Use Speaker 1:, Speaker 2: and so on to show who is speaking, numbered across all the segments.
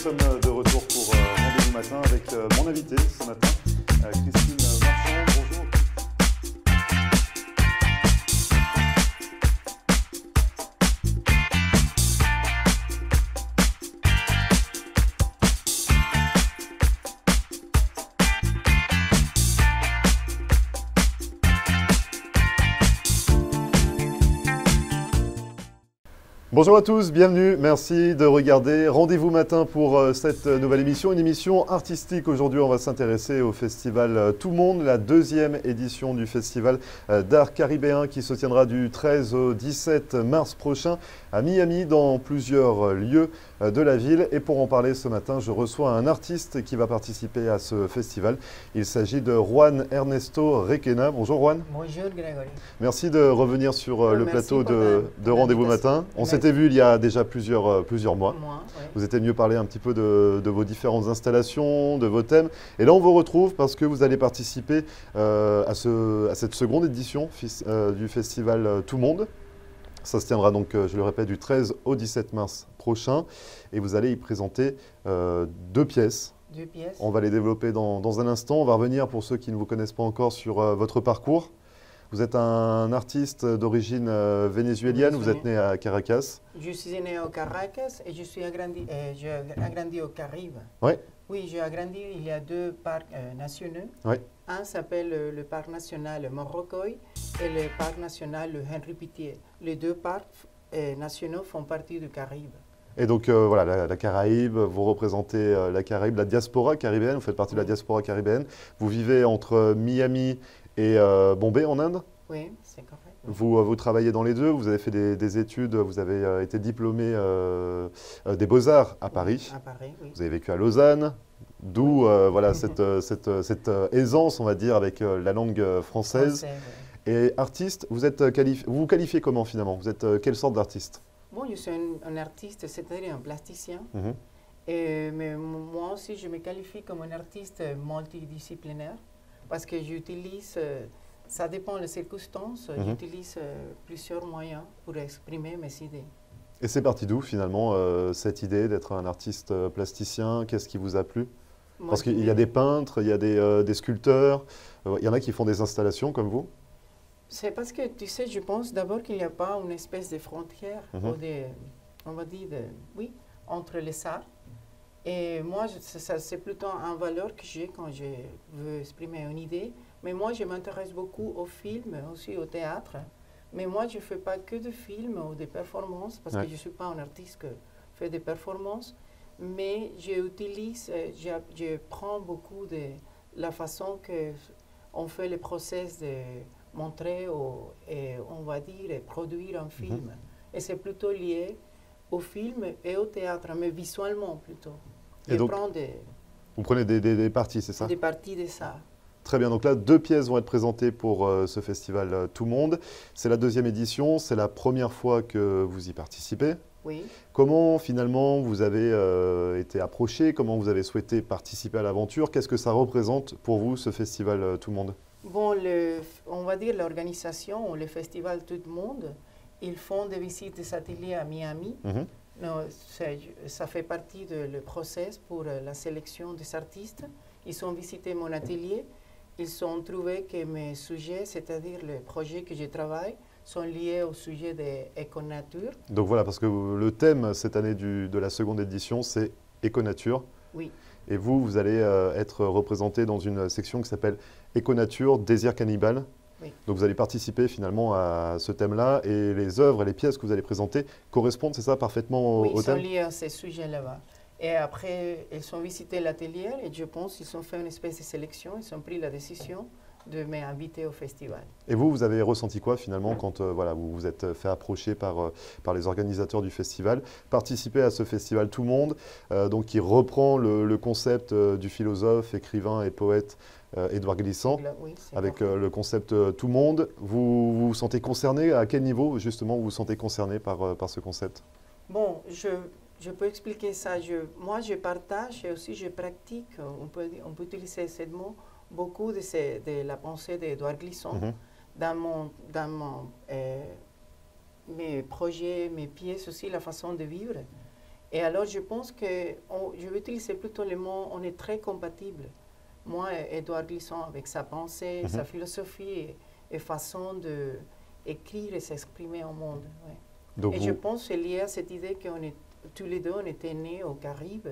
Speaker 1: sommes de retour pour Rendez-vous Matin avec mon invité ce matin, Christine Marchand. Bonjour. Bonjour à tous, bienvenue, merci de regarder Rendez-vous Matin pour cette nouvelle émission, une émission artistique. Aujourd'hui, on va s'intéresser au festival Tout Monde, la deuxième édition du festival d'art caribéen qui se tiendra du 13 au 17 mars prochain à Miami, dans plusieurs lieux de la ville. Et pour en parler ce matin, je reçois un artiste qui va participer à ce festival. Il s'agit de Juan Ernesto Requena. Bonjour Juan.
Speaker 2: Bonjour Grégory.
Speaker 1: Merci de revenir sur le plateau de Rendez-vous Matin. On s'était vu il y a déjà plusieurs mois.
Speaker 2: Ouais.
Speaker 1: Vous étiez mieux parler un petit peu de vos différentes installations, de vos thèmes. Et là, on vous retrouve parce que vous allez participer à cette seconde édition du festival Tout Monde. Ça se tiendra donc, je le répète, du 13 au 17 mars prochain. Et vous allez y présenter deux pièces.
Speaker 2: Deux pièces.
Speaker 1: On va les développer dans un instant. On va revenir, pour ceux qui ne vous connaissent pas encore, sur votre parcours. Vous êtes un artiste d'origine vénézuélienne, vous êtes né à Caracas.
Speaker 2: Je suis né au Caracas et j'ai agrandi au Caraïbes.
Speaker 1: Oui.
Speaker 2: Oui, j'ai agrandi, il y a deux parcs nationaux.
Speaker 1: Oui.
Speaker 2: Un s'appelle le parc national Morrocoy et le parc national Henri Pittier. Les deux parcs nationaux font partie du Caraïbe.
Speaker 1: Et donc voilà, la Caraïbe, vous représentez la Caraïbe, la diaspora caribéenne, vous faites partie de la diaspora caribéenne. Vous vivez entre Miami et Bombay en Inde.
Speaker 2: Oui, c'est correct.
Speaker 1: Vous travaillez dans les deux, vous avez fait des études, vous avez été diplômé des Beaux-Arts à Paris.
Speaker 2: À Paris, oui.
Speaker 1: Vous avez vécu à Lausanne, d'où voilà, cette aisance, on va dire, avec la langue française.
Speaker 2: Oui.
Speaker 1: Et artiste, vous vous qualifiez comment finalement? Vous êtes quelle sorte d'artiste?
Speaker 2: Bon, je suis un artiste, c'est-à-dire un plasticien. Mais moi aussi, je me qualifie comme un artiste multidisciplinaire parce que j'utilise, ça dépend des circonstances, j'utilise plusieurs moyens pour exprimer mes idées.
Speaker 1: Et c'est parti d'où finalement cette idée d'être un artiste plasticien? Qu'est-ce qui vous a plu? Parce qu'il y a des peintres, il y a des sculpteurs, il y en a qui font des installations comme vous?
Speaker 2: C'est parce que, tu sais, je pense d'abord qu'il n'y a pas une espèce de frontière, ou on va dire, oui, entre les arts. Et moi, c'est plutôt une valeur que j'ai quand je veux exprimer une idée. Mais moi, je m'intéresse beaucoup au film, aussi au théâtre. Mais moi, je ne fais pas que de films ou des performances, parce que je ne suis pas un artiste qui fait des performances. Mais je prends beaucoup de la façon qu'on fait le process de montrer et on va dire produire un film. Et c'est plutôt lié au film et au théâtre, mais visuellement plutôt.
Speaker 1: Et donc, vous prenez des parties, c'est ça?
Speaker 2: Des parties de ça.
Speaker 1: Très bien, donc là, deux pièces vont être présentées pour ce festival Tout Monde. C'est la deuxième édition, c'est la première fois que vous y participez.
Speaker 2: Oui.
Speaker 1: Comment finalement vous avez été approché? Comment vous avez souhaité participer à l'aventure? Qu'est-ce que ça représente pour vous, ce festival Tout Monde?
Speaker 2: Bon, on va dire l'organisation ou le festival Tout le Monde, ils font des visites des ateliers à Miami. Non, ça fait partie du process pour la sélection des artistes. Ils ont visité mon atelier. Ils ont trouvé que mes sujets, c'est-à-dire les projets que je travaille, sont liés au sujet de l'éco-nature.
Speaker 1: Donc voilà, parce que le thème cette année de la seconde édition, c'est éco-nature.
Speaker 2: Oui.
Speaker 1: Et vous allez être représenté dans une section qui s'appelle Éco-nature, désir cannibale.
Speaker 2: Oui.
Speaker 1: Donc vous allez participer finalement à ce thème-là et les œuvres et les pièces que vous allez présenter correspondent, c'est ça, parfaitement au thème?
Speaker 2: Oui, ils sont liés à ces sujets-là. Et après, ils ont visité l'atelier et je pense qu'ils ont fait une espèce de sélection, ils ont pris la décision de m'inviter au festival.
Speaker 1: Et vous avez ressenti quoi finalement quand voilà, vous vous êtes fait approcher par les organisateurs du festival? Participer à ce festival Tout Monde, donc qui reprend le concept du philosophe, écrivain et poète Édouard Glissant,
Speaker 2: oui,
Speaker 1: avec le concept Tout Monde. Vous vous sentez concerné? À quel niveau justement vous vous sentez concerné par ce concept?
Speaker 2: Bon, je peux expliquer ça. Moi, je partage et aussi je pratique, on peut utiliser ce mot, beaucoup de la pensée d'Édouard Glissant dans mes projets, mes pièces aussi, la façon de vivre. Et alors, je pense que je vais utiliser plutôt le mot on est très compatibles. Moi, Édouard Glissant, avec sa pensée, sa philosophie et façon d'écrire et s'exprimer au monde. Ouais.
Speaker 1: Donc
Speaker 2: et je pense que c'est lié à cette idée qu'on est tous les deux, on était nés aux Caraïbes.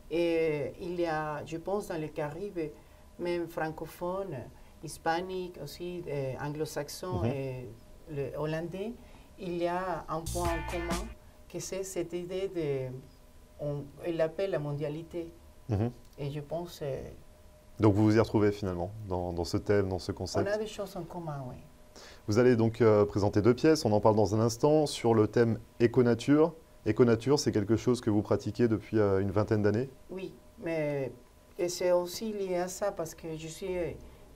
Speaker 2: Et il y a, je pense, dans les Caraïbes, même francophones, hispaniques aussi, anglo-saxons et le hollandais, il y a un point en commun, que c'est cette idée il l'appelle la mondialité. Et je pense...
Speaker 1: donc vous vous y retrouvez finalement, dans ce thème, dans ce concept.
Speaker 2: On a des choses en commun, oui.
Speaker 1: Vous allez donc présenter 2 pièces, on en parle dans un instant, sur le thème éco-nature. Éco-nature, c'est quelque chose que vous pratiquez depuis une vingtaine d'années?
Speaker 2: Oui, mais c'est aussi lié à ça, parce que je suis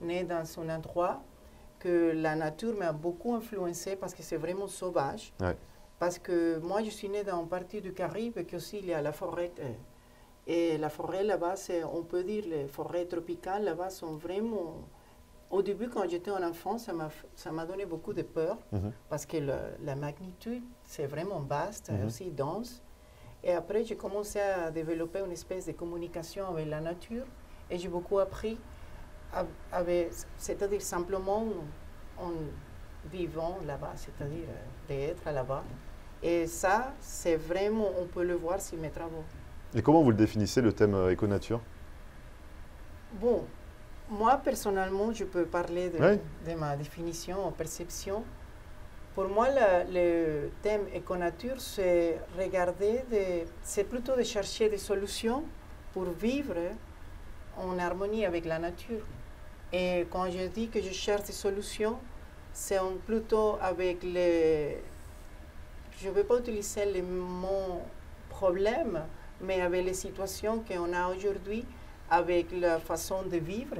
Speaker 2: née dans un endroit que la nature m'a beaucoup influencée, parce que c'est vraiment sauvage.
Speaker 1: Ouais.
Speaker 2: Parce que moi, je suis née dans une partie du Caraïbe, qui aussi il y a la forêt. Et la forêt là-bas, on peut dire, les forêts tropicales là-bas sont vraiment... Au début, quand j'étais en enfance, ça m'a donné beaucoup de peur, parce que la magnitude, c'est vraiment vaste, aussi dense. Et après, j'ai commencé à développer une espèce de communication avec la nature, et j'ai beaucoup appris, c'est-à-dire simplement en vivant là-bas, c'est-à-dire d'être là-bas. Et ça, c'est vraiment, on peut le voir sur mes travaux.
Speaker 1: Et comment vous le définissez, le thème éco-nature?
Speaker 2: Bon, moi, personnellement, je peux parler de ma définition, perception. Pour moi, le thème éco-nature, c'est c'est plutôt de chercher des solutions pour vivre en harmonie avec la nature. Et quand je dis que je cherche des solutions, c'est plutôt avec je ne vais pas utiliser le mot problème, mais avec les situations qu'on a aujourd'hui, avec la façon de vivre,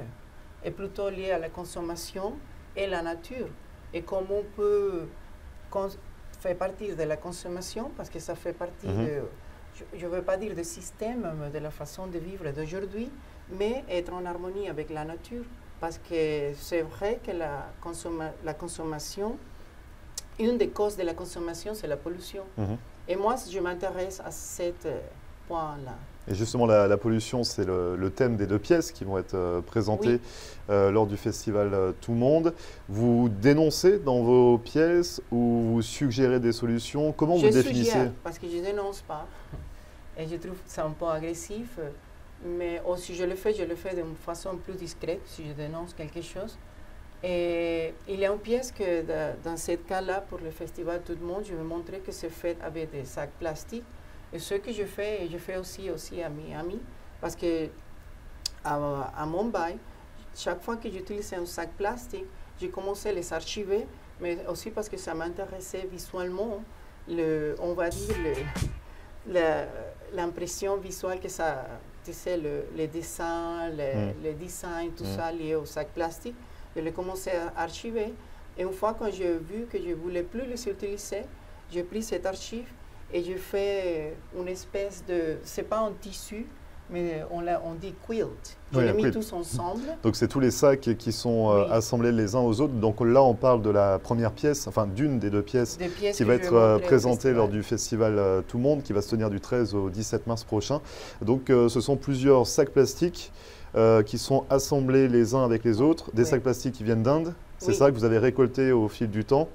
Speaker 2: est plutôt liée à la consommation et la nature. Et comment on peut faire partie de la consommation, parce que ça fait partie je ne veux pas dire du système, mais de la façon de vivre d'aujourd'hui, mais être en harmonie avec la nature. Parce que c'est vrai que la consommation, une des causes de la consommation, c'est la pollution. Et moi, je m'intéresse à ce point-là.
Speaker 1: Et justement, la pollution, c'est le thème des 2 pièces qui vont être présentées lors du festival Tout Monde. Vous dénoncez dans vos pièces ou vous suggérez des solutions? Comment vous définissez?
Speaker 2: Je suggère, parce que je ne dénonce pas. Et je trouve que c'est un peu agressif. Mais aussi, je le fais d'une façon plus discrète, si je dénonce quelque chose. Et il y a une pièce que, dans ce cas-là, pour le festival Tout le Monde, je vais montrer que c'est fait avec des sacs plastiques. Et ce que je fais aussi à mes amis, parce que à Mumbai, chaque fois que j'utilise un sac plastique, j'ai commencé à les archiver, mais aussi parce que ça m'intéressait visuellement, on va dire, l'impression visuelle que ça, tu sais, les dessins, les designs, tout ça lié au sac plastique. Je l'ai commencé à archiver. Et une fois que j'ai vu que je ne voulais plus les utiliser, j'ai pris cette archive et j'ai fait une espèce de... Ce n'est pas un tissu, mais on dit quilt. Je l'ai mis tous ensemble.
Speaker 1: Donc c'est tous les sacs qui sont assemblés les uns aux autres. Donc là, on parle de la première pièce, enfin d'une des 2 pièces qui va être présentée lors du festival Tout le Monde, qui va se tenir du 13 au 17 mars prochain. Donc ce sont plusieurs sacs plastiques qui sont assemblés les uns avec les autres. Des sacs plastiques qui viennent d'Inde. C'est ça que vous avez récolté au fil du temps.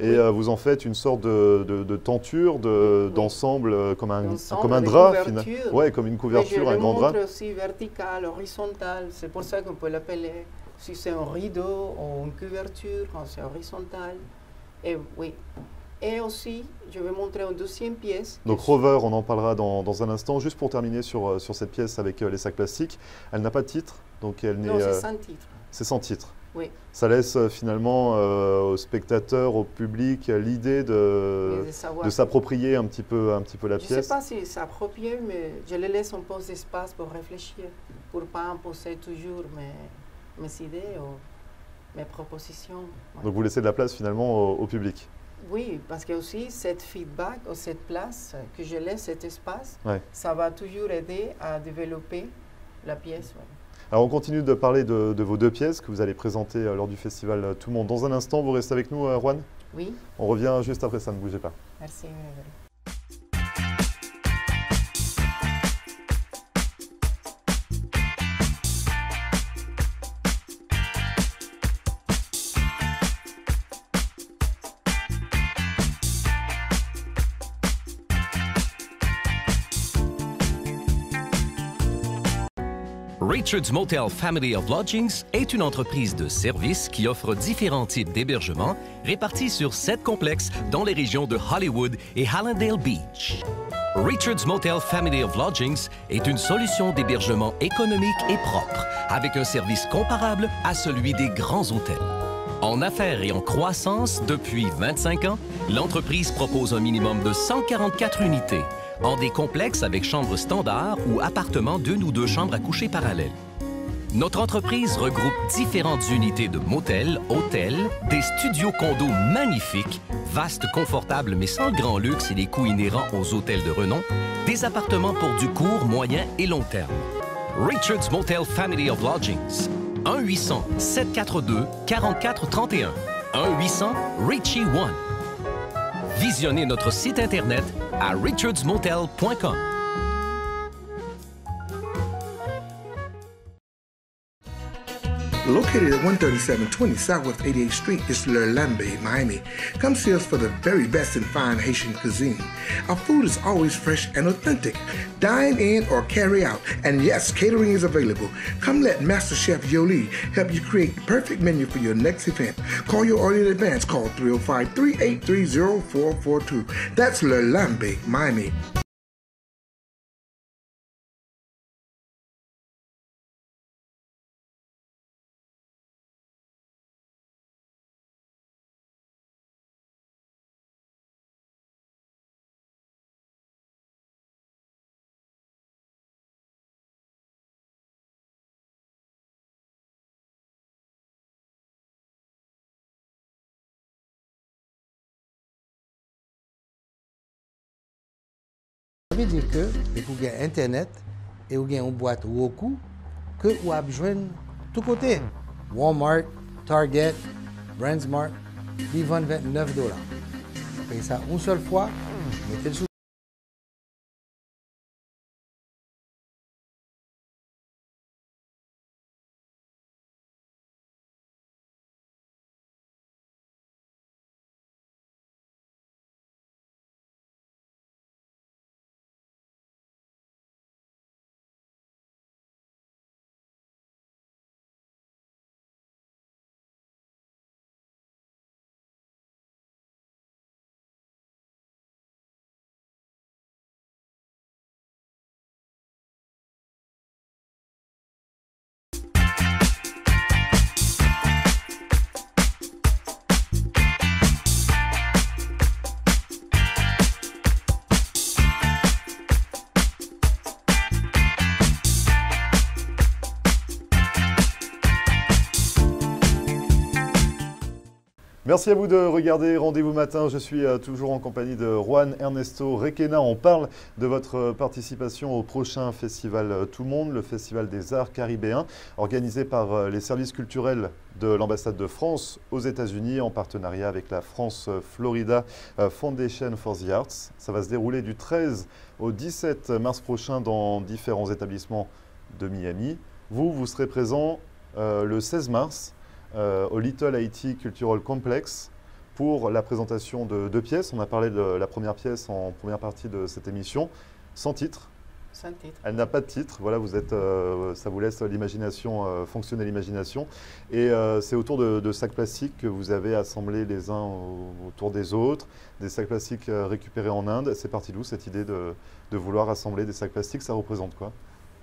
Speaker 1: Et vous en faites une sorte de tenture, d'ensemble, comme un drap, finalement. Ouais, comme une couverture, un grand drap.
Speaker 2: Je le montre aussi vertical, horizontal. C'est pour ça qu'on peut l'appeler, si c'est un rideau ou une couverture, quand c'est horizontal. Et oui. Et aussi, je vais montrer une deuxième pièce.
Speaker 1: Donc Rover, on en parlera dans un instant. Juste pour terminer sur cette pièce avec les sacs plastiques, elle n'a pas de titre. Donc elle
Speaker 2: non, c'est sans titre.
Speaker 1: C'est sans titre.
Speaker 2: Oui.
Speaker 1: Ça laisse finalement aux spectateurs, au public, l'idée de s'approprier un petit peu la pièce.
Speaker 2: Je ne sais pas si s'approprier, mais je les laisse un peu d'espace pour réfléchir, pour ne pas imposer toujours mes idées ou mes propositions. Ouais.
Speaker 1: Donc vous laissez de la place finalement au public.
Speaker 2: Oui, parce que aussi cette feedback ou cette place que je laisse, cet espace, ça va toujours aider à développer la pièce. Ouais.
Speaker 1: Alors on continue de parler de vos 2 pièces que vous allez présenter lors du festival Tout le Monde. Dans un instant, vous restez avec nous, Juan?
Speaker 2: Oui.
Speaker 1: On revient juste après ça, ne bougez pas.
Speaker 2: Merci.
Speaker 3: Richard's Motel Family of Lodgings est une entreprise de services qui offre différents types d'hébergements répartis sur 7 complexes dans les régions de Hollywood et Hallandale Beach. Richard's Motel Family of Lodgings est une solution d'hébergement économique et propre, avec un service comparable à celui des grands hôtels. En affaires et en croissance depuis 25 ans, l'entreprise propose un minimum de 144 unités, en des complexes avec chambres standards ou appartements d'1 ou 2 chambres à coucher parallèles. Notre entreprise regroupe différentes unités de motels, hôtels, des studios condos magnifiques, vastes, confortables mais sans le grand luxe et les coûts inhérents aux hôtels de renom, des appartements pour du court, moyen et long terme. Richard's Motel Family of Lodgings. 1-800-742-4431. 1-800-RICHIE-1. Visionnez notre site Internet à richardsmotel.com.
Speaker 4: Located at 13720 Southwest 88th Street is L'Herlambe, Miami. Come see us for the very best in fine Haitian cuisine. Our food is always fresh and authentic. Dine in or carry out. And yes, catering is available. Come let Master Chef Yoli help you create the perfect menu for your next event. Call your order in advance. Call 305-383-0442. That's L'Herlambe, Miami.
Speaker 5: Ça veut dire que vous avez Internet et vous avez une boîte Roku que vous avez besoin de tous côtés. Walmart, Target, Brandsmart, ils vendent $29. Vous payez ça une seule fois, mettez le sous.
Speaker 1: Merci à vous de regarder Rendez-vous Matin. Je suis toujours en compagnie de Juan Ernesto Requena. On parle de votre participation au prochain festival Tout le Monde, le Festival des Arts Caribéens, organisé par les services culturels de l'ambassade de France aux États-Unis en partenariat avec la France Florida Foundation for the Arts. Ça va se dérouler du 13 au 17 mars prochain dans différents établissements de Miami. Vous serez présent le 16 mars au Little Haiti Cultural Complex pour la présentation de 2 pièces. On a parlé de la première pièce en première partie de cette émission, sans titre.
Speaker 2: Sans titre.
Speaker 1: Elle n'a pas de titre. Voilà, vous êtes, ça vous laisse l'imagination, fonctionner l'imagination. Et c'est autour de sacs plastiques que vous avez assemblés les uns autour des autres, des sacs plastiques récupérés en Inde. C'est parti d'où cette idée de vouloir assembler des sacs plastiques? Ça représente quoi?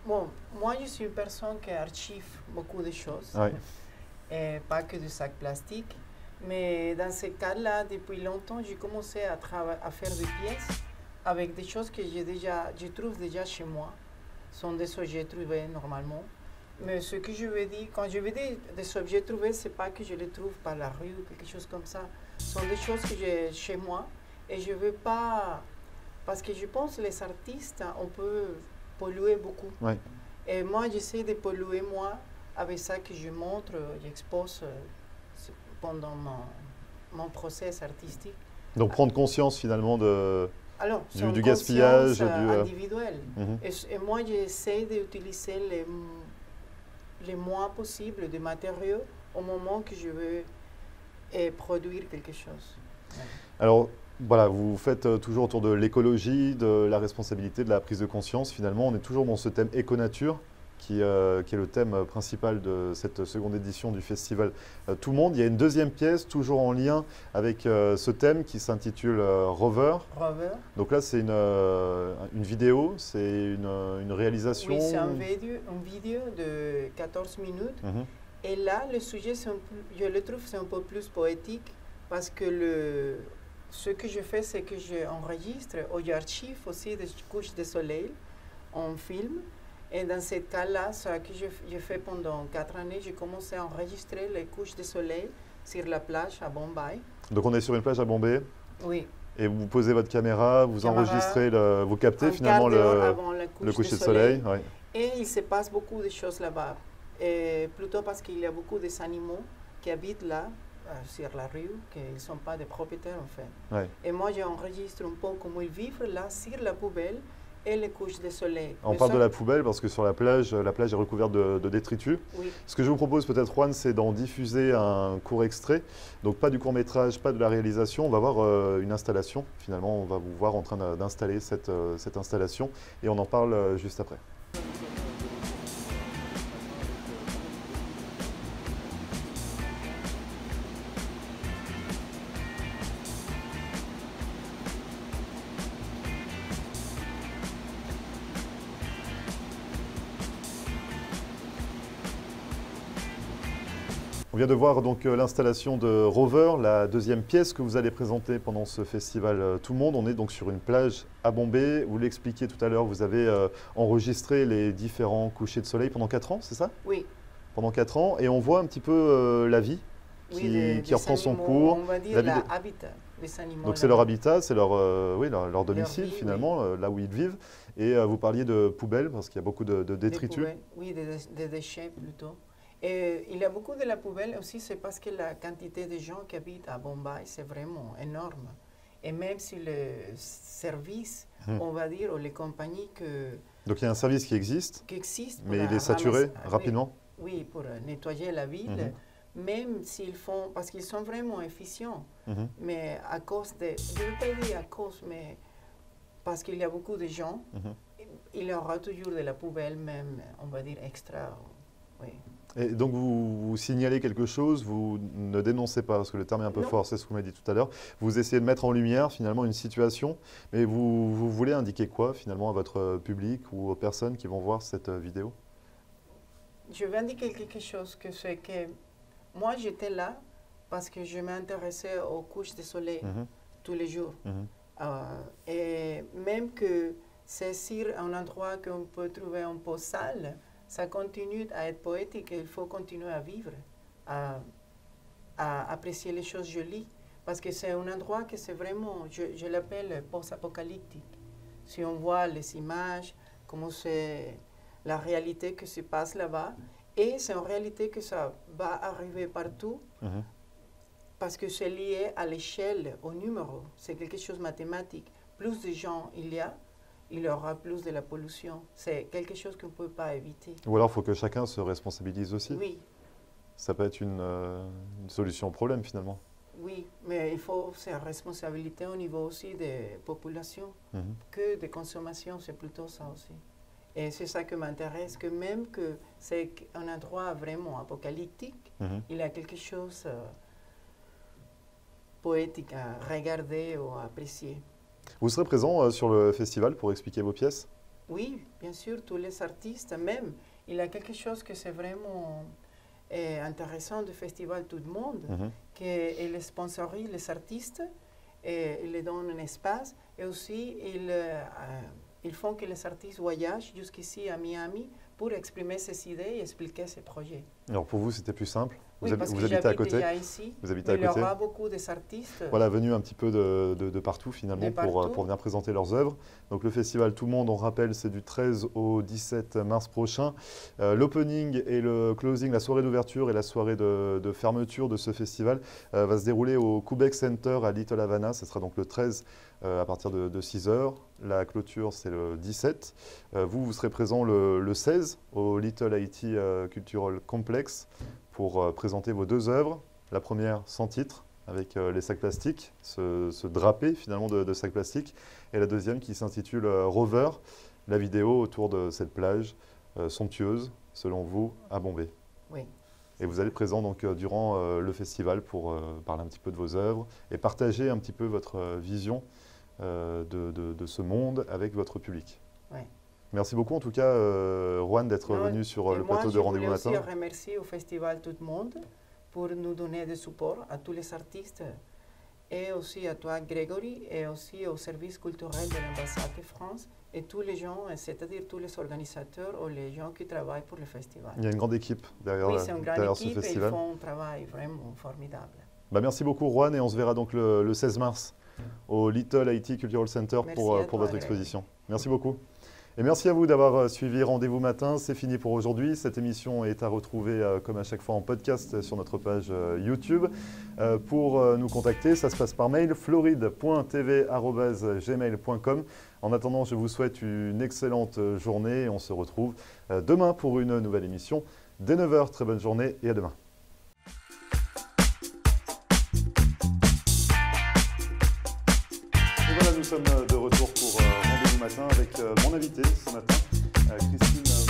Speaker 2: Bon, moi je suis une personne qui archive beaucoup de choses.
Speaker 1: Ouais.
Speaker 2: Et pas que du sac plastique. Mais dans ce cas-là, depuis longtemps, j'ai commencé à faire des pièces avec des choses que je trouve déjà chez moi. Ce sont des objets trouvés normalement. Mais ce que je veux dire, quand je veux dire des objets trouvés, ce n'est pas que je les trouve par la rue ou quelque chose comme ça. Ce sont des choses que j'ai chez moi et je ne veux pas... Parce que je pense que les artistes, on peut polluer beaucoup.
Speaker 1: Ouais.
Speaker 2: Et moi, j'essaie de polluer moi avec ça que je montre, j'expose pendant mon process artistique.
Speaker 1: Donc prendre conscience finalement
Speaker 2: Alors,
Speaker 1: du gaspillage.
Speaker 2: Individuel. Et moi, j'essaie d'utiliser les moins possible de matériaux au moment que je veux produire quelque chose.
Speaker 1: Alors, voilà, vous faites toujours autour de l'écologie, de la responsabilité, de la prise de conscience. Finalement, on est toujours dans ce thème éco-nature qui est le thème principal de cette seconde édition du festival Tout le monde. Il y a une deuxième pièce, toujours en lien avec ce thème, qui s'intitule Rover.
Speaker 2: Rover.
Speaker 1: Donc là, c'est une vidéo, c'est une réalisation.
Speaker 2: Oui, c'est une vidéo de 14 minutes. Et là, le sujet, je le trouve, c'est un peu plus poétique, parce que ce que je fais, c'est que j'enregistre ou j'archive aussi des couches de soleil en film. Et dans ce cas-là, ce que je fais pendant 4 années, j'ai commencé à enregistrer les couches de soleil sur la plage à Bombay.
Speaker 1: Donc on est sur une plage à Bombay.
Speaker 2: Oui.
Speaker 1: Et vous posez votre caméra, vous enregistrez, vous captez finalement le coucher de soleil. Ouais.
Speaker 2: Et il se passe beaucoup de choses là-bas. Plutôt parce qu'il y a beaucoup d'animaux qui habitent là, sur la rue, qu'ils ne sont pas des propriétaires en fait.
Speaker 1: Ouais.
Speaker 2: Et moi, j'enregistre un peu comment ils vivent là, sur la poubelle et les couches de soleil.
Speaker 1: On parle de la poubelle parce que sur la plage est recouverte de détritus.
Speaker 2: Oui.
Speaker 1: Ce que je vous propose peut-être, Juan, c'est d'en diffuser un court extrait. Donc pas du court-métrage, pas de la réalisation. On va voir une installation. Finalement, on va vous voir en train d'installer cette installation et on en parle juste après. On vient de voir donc l'installation de Rover, la deuxième pièce que vous allez présenter pendant ce festival Tout le monde. On est donc sur une plage à Bombay. Vous l'expliquiez tout à l'heure, vous avez enregistré les différents couchers de soleil pendant 4 ans, c'est ça?
Speaker 2: Oui.
Speaker 1: Pendant 4 ans. Et on voit un petit peu la vie qui reprend son cours.
Speaker 2: On va dire l'habitat des animaux.
Speaker 1: Donc c'est leur habitat, c'est leur domicile vie, finalement, là où ils vivent. Et vous parliez de poubelles parce qu'il y a beaucoup de détritus.
Speaker 2: Oui, des déchets plutôt. Et il y a beaucoup de la poubelle aussi, c'est parce que la quantité de gens qui habitent à Bombay, c'est vraiment énorme. Et même si le service, on va dire, ou les compagnies que...
Speaker 1: Donc il y a un service qui existe mais il est saturé rapidement.
Speaker 2: Oui, pour nettoyer la ville, même s'ils font... Parce qu'ils sont vraiment efficients, mais à cause de... Je ne veux pas dire à cause, mais parce qu'il y a beaucoup de gens, il y aura toujours de la poubelle, même, on va dire, extra. Oui.
Speaker 1: Et donc vous signalez quelque chose, vous ne dénoncez pas, parce que le terme est un peu fort, c'est ce que vous m'avez dit tout à l'heure. Vous essayez de mettre en lumière finalement une situation, mais vous voulez indiquer quoi finalement à votre public ou aux personnes qui vont voir cette vidéo?
Speaker 2: Je vais indiquer quelque chose, que c'est que moi j'étais là parce que je m'intéressais aux couches de soleil tous les jours. Et même que c'est sur un endroit qu'on peut trouver un peu sale, ça continue à être poétique et il faut continuer à vivre, à apprécier les choses jolies. Parce que c'est un endroit que c'est vraiment, je l'appelle post-apocalyptique. Si on voit les images, comment c'est la réalité que se passe là-bas, et c'est en réalité que ça va arriver partout, parce que c'est lié à l'échelle, au numéro. C'est quelque chose de mathématique. Plus de gens il y aura plus de la pollution. C'est quelque chose qu'on ne peut pas éviter.
Speaker 1: Ou alors il faut que chacun se responsabilise aussi.
Speaker 2: Oui.
Speaker 1: Ça peut être une solution au problème finalement.
Speaker 2: Oui, mais il faut cette responsabilité au niveau aussi des populations, que de consommation, c'est plutôt ça aussi. Et c'est ça qui m'intéresse, que même que c'est un endroit vraiment apocalyptique, il y a quelque chose poétique à regarder ou à apprécier.
Speaker 1: Vous serez présent sur le festival pour expliquer vos pièces?
Speaker 2: Oui, bien sûr, tous les artistes, même. Il y a quelque chose que c'est vraiment intéressant du festival Tout le monde, qu'il sponsorise les artistes, et il les donne un espace, et aussi ils font que les artistes voyagent jusqu'ici à Miami pour exprimer ses idées et expliquer ses projets.
Speaker 1: Alors pour vous, c'était plus simple?
Speaker 2: Oui,
Speaker 1: vous habitez à côté.
Speaker 2: Ici,
Speaker 1: vous habitez à côté.
Speaker 2: Il y aura beaucoup d'artistes.
Speaker 1: Voilà, venus un petit peu de partout finalement pour venir présenter leurs œuvres. Donc le festival Tout le monde, on rappelle, c'est du 13 au 17 mars prochain. L'opening et le closing, la soirée d'ouverture et la soirée de fermeture de ce festival va se dérouler au Quebec Center à Little Havana. Ce sera donc le 13 à partir de 6 h. La clôture, c'est le 17. Vous serez présent le 16 au Little Haiti Cultural Complex pour présenter vos 2 œuvres. La première sans titre, avec les sacs plastiques, ce drapé finalement de sacs plastiques. Et la deuxième qui s'intitule Rover, la vidéo autour de cette plage somptueuse, selon vous, à Bombay.
Speaker 2: Oui.
Speaker 1: Et vous allez être présent donc, durant le festival pour parler un petit peu de vos œuvres et partager un petit peu votre vision de ce monde avec votre public.
Speaker 2: Oui.
Speaker 1: Merci beaucoup en tout cas, Juan, d'être venu sur le plateau de Rendez-vous Matin.
Speaker 2: Je voulais aussi remercier au festival Tout le Monde pour nous donner du support à tous les artistes et aussi à toi, Grégory, et aussi au service culturel de l'ambassade de France et tous les gens, c'est-à-dire tous les organisateurs ou les gens qui travaillent pour le festival.
Speaker 1: Il y a une grande équipe derrière,
Speaker 2: oui, c'est une grande
Speaker 1: derrière
Speaker 2: équipe
Speaker 1: ce festival.
Speaker 2: Et ils font un travail vraiment formidable.
Speaker 1: Bah, merci beaucoup, Juan, et on se verra donc le 16 mars au Little Haiti Cultural Center pour votre exposition. Merci beaucoup. Et merci à vous d'avoir suivi Rendez-vous Matin. C'est fini pour aujourd'hui. Cette émission est à retrouver comme à chaque fois en podcast sur notre page YouTube. Pour nous contacter, ça se passe par mail floride.tv@gmail.com. En attendant, je vous souhaite une excellente journée et on se retrouve demain pour une nouvelle émission dès 9h. Très bonne journée et à demain. Et voilà, nous sommes de retour pour Rendez-vous Matin avec mon invité ce matin, Christine